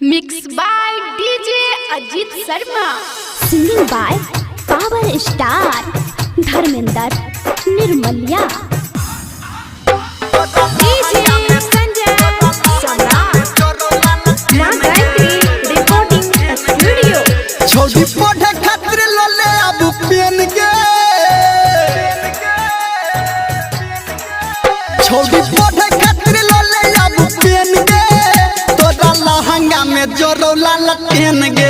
Mix by DJ Ajit Sharma. Singing by power star Dharmendra Nirmaliya. छोटी पढ़े खातिर लले अब पेन के, छोटी पढ़े खातिर लले अब पेन के, तोरा लहंगा में जोरो लाल पेन गे।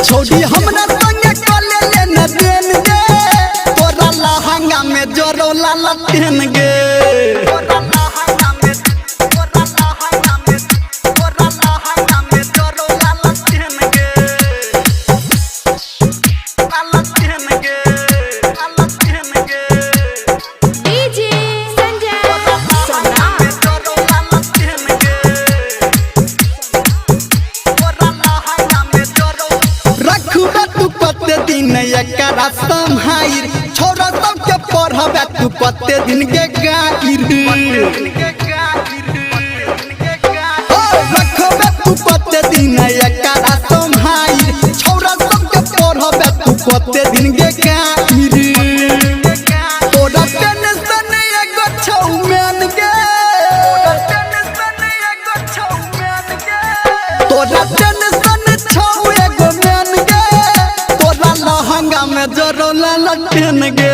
छोटी हमरा संगे कले लेने देन गे, तोरा लहंगा में जोरो लाल पेन गे। एकरा संहाइर छोरा सबके पढ़ाबे तू कते दिन के गाइर, रखबे तू कते दिन एकरा संहाइर छोरा सबके पढ़ाबे तू कते दिन के गाइर। तोरा टेंशन एगो छौ मेन गे, तोरा टेंशन छौ एगो मेन गे, तोरा लहंगा में जोरो लाल पेन गे।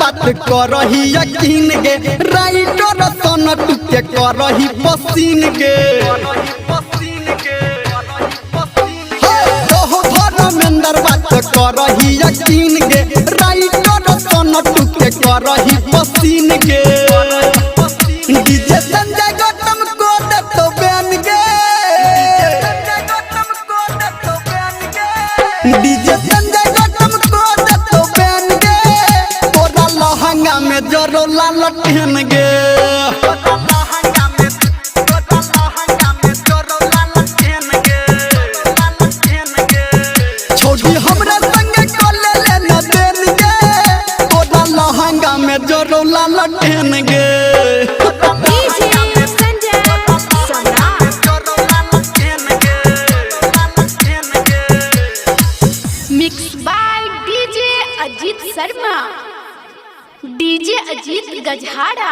बात करही यकीन गे, राइटर सन टुके करही पसीन गे। धर्मेंद्र बात करही यकीन गे, राइटर सन टुके करही पसीन गे। डीजे संजय गौतम को देतो बैन गे, डीजे संजय गौतम को देतो बैन गे, तोरा लहंगा में जोरो लाल पेन गे। छोटी हमरा संगे कले लेने देन गे, तोरा लहंगा में जोरो लाल पेन गे। Mix by DJ Ajit Sharma, DJ Ajit गजहाड़ा।